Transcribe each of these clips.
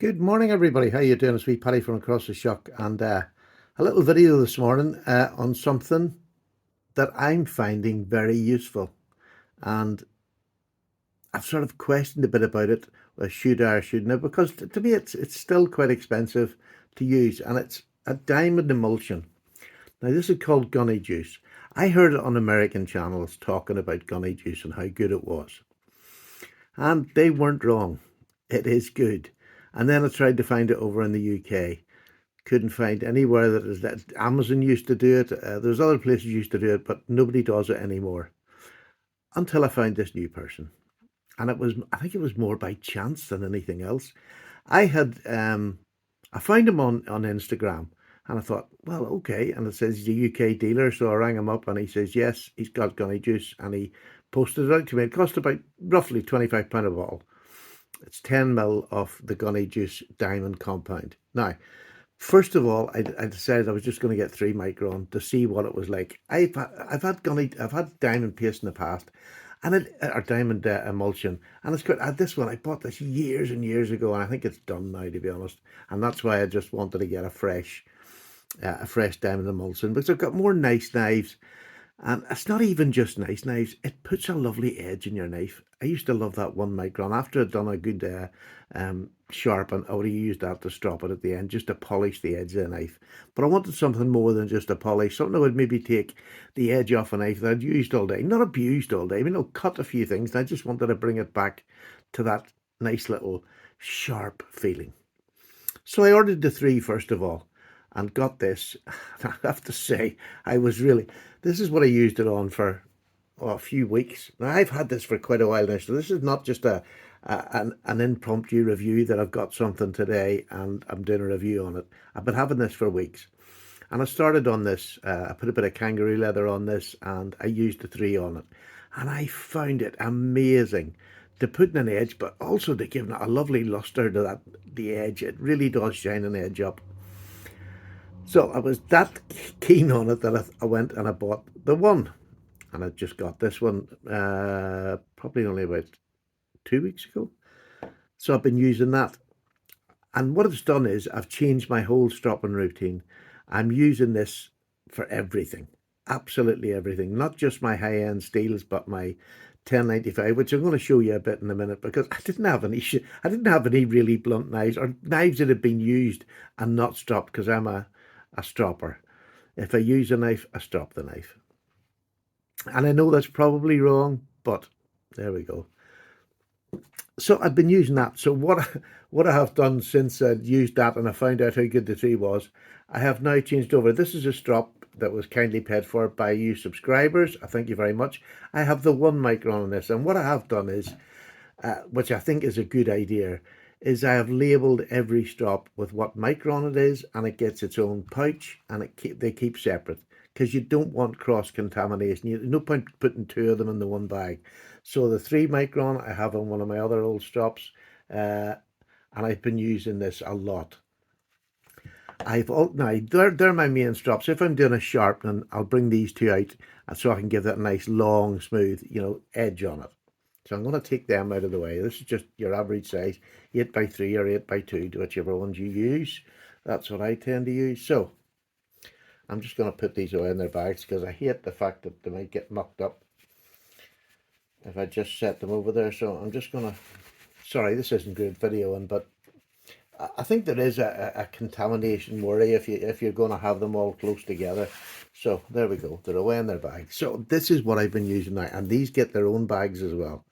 Good morning, everybody. How you doing? It's me, Paddy from across the shock, and a little video this morning on something that I'm finding very useful. And I've sort of questioned a bit about it. Should I or shouldn't I? Because to me, it's still quite expensive to use, and it's a diamond emulsion. Now, this is called Gunny Juice. I heard it on American channels talking about Gunny Juice and how good it was, and they weren't wrong. It is good. And then I tried to find it over in the UK. Couldn't find anywhere that Amazon used to do it. There's other places used to do it, but nobody does it anymore. Until I found this new person, and I think it was more by chance than anything else. I had I found him on Instagram, and I thought, well, okay. And it says he's a UK dealer, so I rang him up, and he says yes, he's got Gunny Juice, and he posted it out to me. It cost about roughly £25 a bottle. It's 10 ml of the Gunny Juice Diamond Compound. Now, first of all, I decided I was just going to get 3 micron to see what it was like. I've had diamond paste in the past, and or diamond emulsion, and it's good. This one I bought this years and years ago, and I think it's done now, to be honest. And that's why I just wanted to get a fresh diamond emulsion, because I've got more nice knives. And it's not even just nice knives, it puts a lovely edge in your knife. I used to love that 1 micron. After I'd done a good sharpen, I would have used that to strop it at the end, just to polish the edge of the knife. But I wanted something more than just a polish, something that would maybe take the edge off a knife that I'd used all day. Not abused all day, cut a few things, and I just wanted to bring it back to that nice little sharp feeling. So I ordered the 3 first of all, and got this. I have to say, this is what I used it on for a few weeks. Now, I've had this for quite a while now, so this is not just an impromptu review that I've got something today and I'm doing a review on it. I've been having this for weeks. And I started on this, I put a bit of kangaroo leather on this, and I used the 3 on it. And I found it amazing to put in an edge, but also to give it a lovely luster to the edge. It really does shine an edge up. So I was that keen on it that I went and I bought the 1. And I just got this one probably only about 2 weeks ago. So I've been using that. And what it's done is I've changed my whole stropping routine. I'm using this for everything. Absolutely everything. Not just my high-end steels, but my 1095, which I'm going to show you a bit in a minute, because I didn't have any really blunt knives, or knives that had been used and not stropped, because I'm a stropper. If I use a knife, I strop the knife. And I know that's probably wrong, but there we go. So I've been using that. So what I have done since I'd used that and I found out how good the 3 was, I have now changed over. This is a strop that was kindly paid for by you subscribers. I thank you very much. I have the 1 micron on this, and what I have done is, which I think is a good idea, is I have labelled every strop with what micron it is, and it gets its own pouch, and they keep separate, because you don't want cross-contamination. There's no point putting 2 of them in the one bag. So the 3 micron I have on one of my other old strops, and I've been using this a lot. Now they're my main strops. If I'm doing a sharpening, I'll bring these 2 out so I can give that a nice long, smooth, edge on it. So I'm going to take them out of the way. This is just your average size, 8x3 or 8x2, whichever ones you use. That's what I tend to use. So I'm just going to put these away in their bags, because I hate the fact that they might get mucked up if I just set them over there. So I'm just going to, sorry, this isn't good videoing, but I think there is a contamination worry if you're going to have them all close together. So there we go, they're away in their bags. So this is what I've been using now, and these get their own bags as well.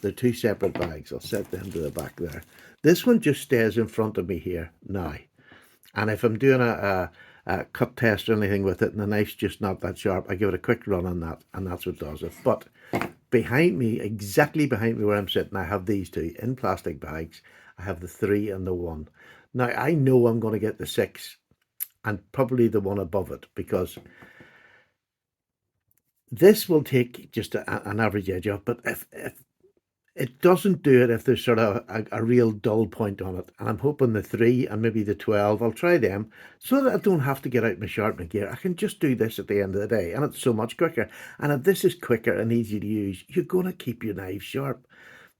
They're 2 separate bags. I'll set them to the back there. This one just stays in front of me here now, and if I'm doing a cut test or anything with it and the knife's just not that sharp, I give it a quick run on that, and that's what does it. But behind me, exactly behind me where I'm sitting, I have these 2 in plastic bags. I have the 3 and the 1. Now I know I'm going to get the 6 and probably the 1 above it, because this will take just an average edge off. But if it doesn't do it, if there's sort of a real dull point on it, and I'm hoping the 3 and maybe the 12, I'll try them, so that I don't have to get out my sharpening gear. I can just do this at the end of the day, and it's so much quicker. And if this is quicker and easy to use, you're going to keep your knives sharp.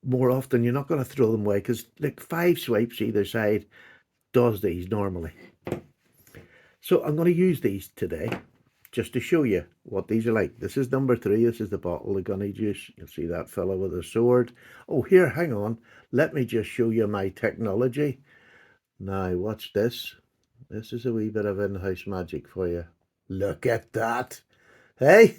more often. You're not going to throw them away because like 5 swipes either side does these normally. So I'm going to use these today just to show you what these are like. This is number 3. This is the bottle of Gunny Juice. You'll see that fella with a sword. Oh, here, hang on. Let me just show you my technology. Now, watch this. This is a wee bit of in-house magic for you. Look at that. Hey?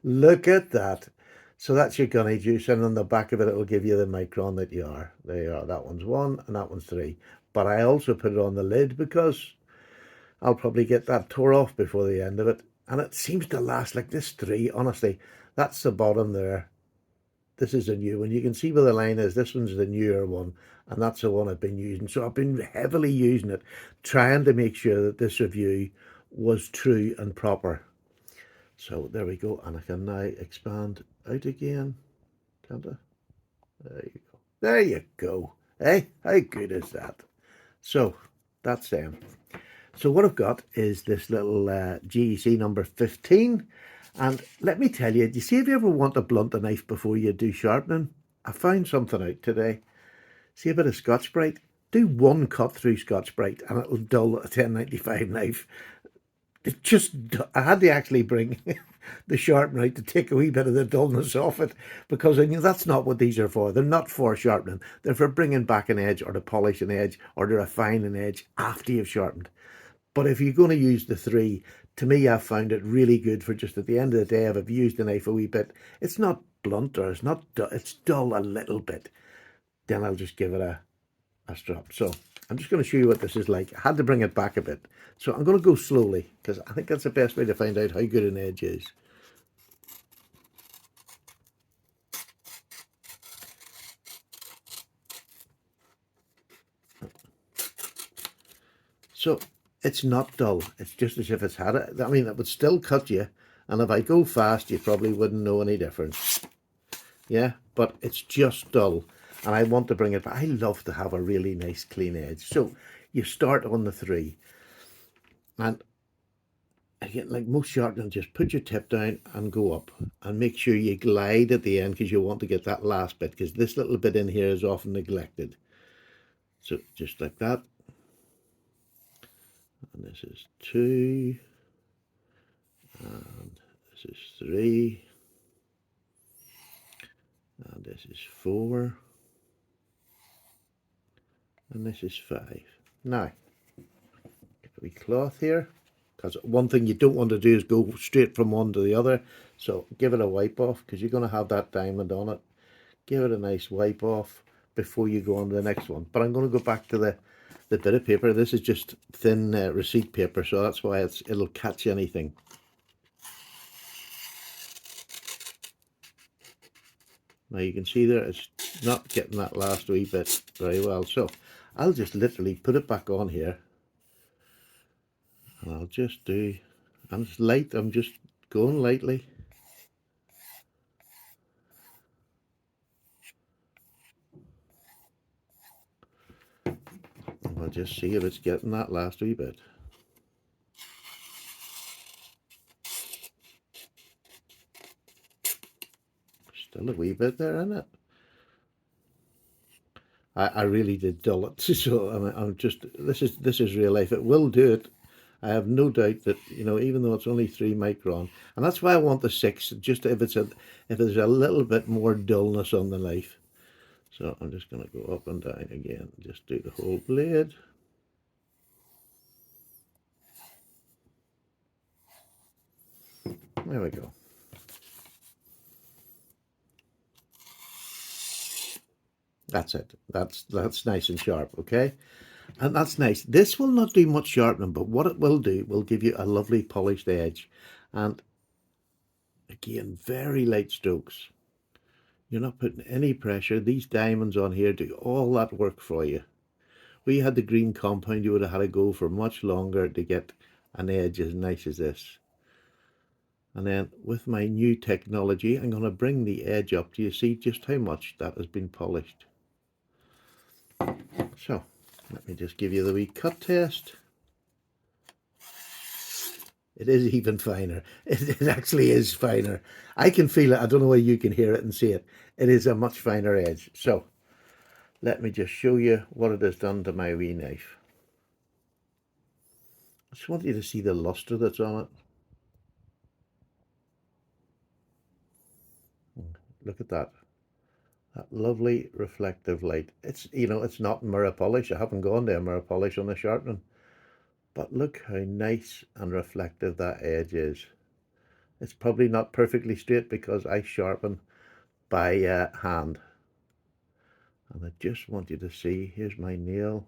Look at that. So that's your Gunny Juice, and on the back of it, it'll give you the micron that you are. There you are. That one's 1 and that one's 3. But I also put it on the lid because I'll probably get that tore off before the end of it. And it seems to last like this 3, honestly. That's the bottom there. This is a new one. You can see where the line is. This one's the newer one, and that's the one I've been using. So I've been heavily using it, trying to make sure that this review was true and proper. So there we go, and I can now expand out again. Can't I? There you go. There you go. Hey, how good is that? So that's them. So what I've got is this little GEC number 15. And let me tell you, do you see if you ever want to blunt a knife before you do sharpening? I found something out today. See a bit of Scotch-Brite? Do 1 cut through Scotch-Brite and it'll dull a 1095 knife. It just, I had to actually bring the sharpener out to take a wee bit of the dullness off it, because I knew that's not what these are for. They're not for sharpening. They're for bringing back an edge or to polish an edge or to refine an edge after you've sharpened. But if you're going to use the 3, to me, I've found it really good for just at the end of the day, if I've used the knife a wee bit, it's not blunt or it's not dull, it's dull a little bit. Then I'll just give it a strop. So I'm just going to show you what this is like. I had to bring it back a bit. So I'm going to go slowly because I think that's the best way to find out how good an edge is. So it's not dull. It's just as if it's had it. I mean, it would still cut you. And if I go fast, you probably wouldn't know any difference. Yeah, but it's just dull. And I want to bring it back. I love to have a really nice clean edge. So you start on the 3. And again, like most sharpening, just put your tip down and go up. And make sure you glide at the end because you want to get that last bit. Because this little bit in here is often neglected. So just like that. And this is 2. And this is 3. And this is 4. And this is 5. Now, get a wee cloth here, because one thing you don't want to do is go straight from one to the other. So give it a wipe off, because you're going to have that diamond on it. Give it a nice wipe off before you go on to the next one. But I'm going to go back to the bit of paper. This is just thin receipt paper, so that's why it'll catch anything. Now you can see there it's not getting that last wee bit very well. So I'll just literally put it back on here. And I'll just do, and it's light, I'm just going lightly. And I'll just see if it's getting that last wee bit. Still a wee bit there, isn't it? I really did dull it, so I'm just, this is real life. It will do it. I have no doubt that, you know, even though it's only 3 micron, and that's why I want the 6, just if there's a little bit more dullness on the knife. So I'm just going to go up and down again, just do the whole blade. There we go. That's it. That's nice and sharp, okay? And that's nice. This will not do much sharpening, but what it will do will give you a lovely polished edge. And again, very light strokes. You're not putting any pressure. These diamonds on here do all that work for you. Where you had the green compound, you would have had to go for much longer to get an edge as nice as this. And then with my new technology, I'm going to bring the edge up to you see just how much that has been polished. So let me just give you the wee cut test. It is even finer. It actually is finer. I can feel it. I don't know why you can hear it and see it. It is a much finer edge. So let me just show you what it has done to my wee knife. I just want you to see the luster that's on it. Look at that. That lovely reflective light. It's, you know, it's not mirror polish. I haven't gone to a mirror polish on the sharpening. But look how nice and reflective that edge is. It's probably not perfectly straight because I sharpen by hand. And I just want you to see, here's my nail.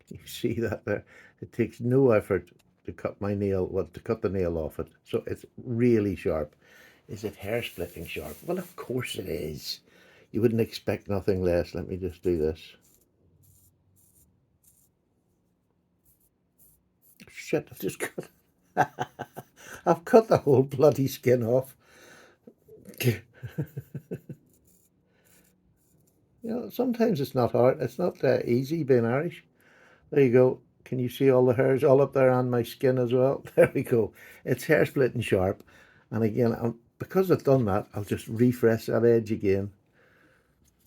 You see that there? It takes no effort to cut my nail, well, to cut the nail off it. So it's really sharp. Is it hair splitting sharp? Well, of course it is. You wouldn't expect nothing less. Let me just do this. Shit, I've just cut. I've cut the whole bloody skin off. You know, sometimes it's not hard. It's not easy being Irish. There you go. Can you see all the hairs all up there on my skin as well? There we go. It's hair splitting sharp. And again, because I've done that, I'll just refresh that edge again.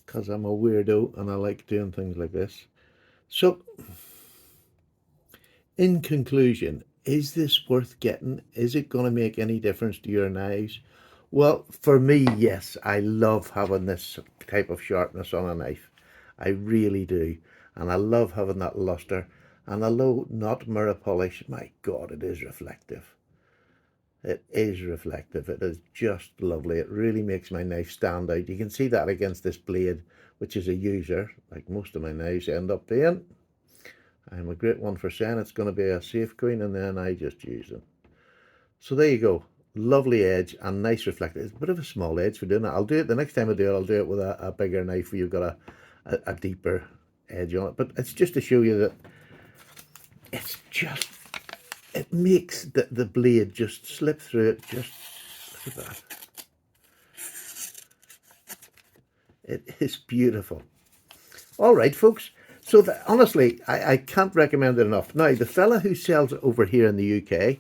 Because I'm a weirdo and I like doing things like this. So, in conclusion, is this worth getting? Is it going to make any difference to your knives? Well, for me, yes. I love having this type of sharpness on a knife. I really do. And I love having that luster. And although not mirror polish, my God, it is reflective. It is reflective. It is just lovely. It really makes my knife stand out. You can see that against this blade, which is a user, like most of my knives end up being. I'm a great one for saying it's going to be a safe queen, and then I just use them. So there you go. Lovely edge and nice reflective. It's a bit of a small edge for doing it. I'll do it the next time I do it. I'll do it with a bigger knife where you've got a deeper edge on it. But it's just to show you that it's just, it makes the blade just slip through it. Just look at that. It is beautiful. All right, folks. So honestly, I can't recommend it enough. Now, the fella who sells it over here in the UK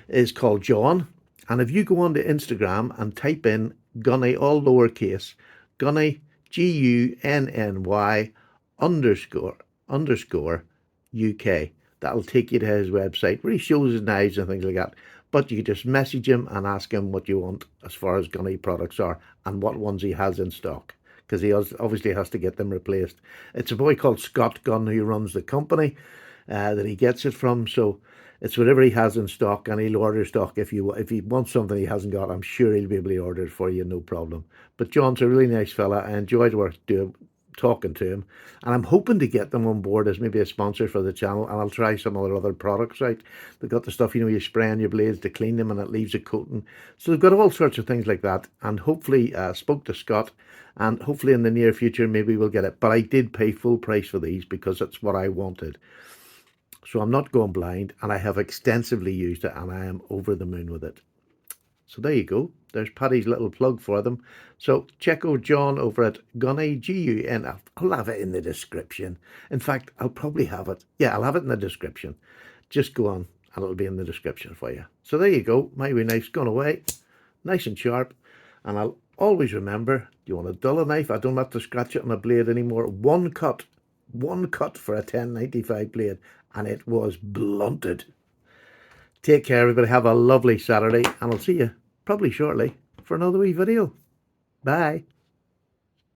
is called John. And if you go onto Instagram and type in Gunny, all lowercase, Gunny, Gunny __ UK, that'll take you to his website where he shows his knives and things like that. But you can just message him and ask him what you want as far as Gunny products are and what ones he has in stock, because he obviously has to get them replaced. It's a boy called Scott Gunn who runs the company that he gets it from. So it's whatever he has in stock, and he'll order stock if he wants something he hasn't got. I'm sure he'll be able to order it for you, no problem. But John's a really nice fella. I enjoyed talking to him, and I'm hoping to get them on board as maybe a sponsor for the channel, and I'll try some of their other products out. They've got the stuff, you know, you spray on your blades to clean them and it leaves a coating. So they've got all sorts of things like that, and hopefully spoke to Scott, and hopefully in the near future maybe we'll get it. But I did pay full price for these because that's what I wanted. So I'm not going blind, and I have extensively used it, and I am over the moon with it. So there you go. There's Paddy's little plug for them. So check out John over at Gunny, G-U-N. I'll have it in the description. In fact, I'll probably have it. Yeah, I'll have it in the description. Just go on and it'll be in the description for you. So there you go. My wee knife's gone away. Nice and sharp. And I'll always remember, do you want a duller knife? I don't have to scratch it on a blade anymore. One cut for a 1095 blade, and it was blunted. Take care, everybody. Have a lovely Saturday, and I'll see you probably shortly for another wee video. Bye.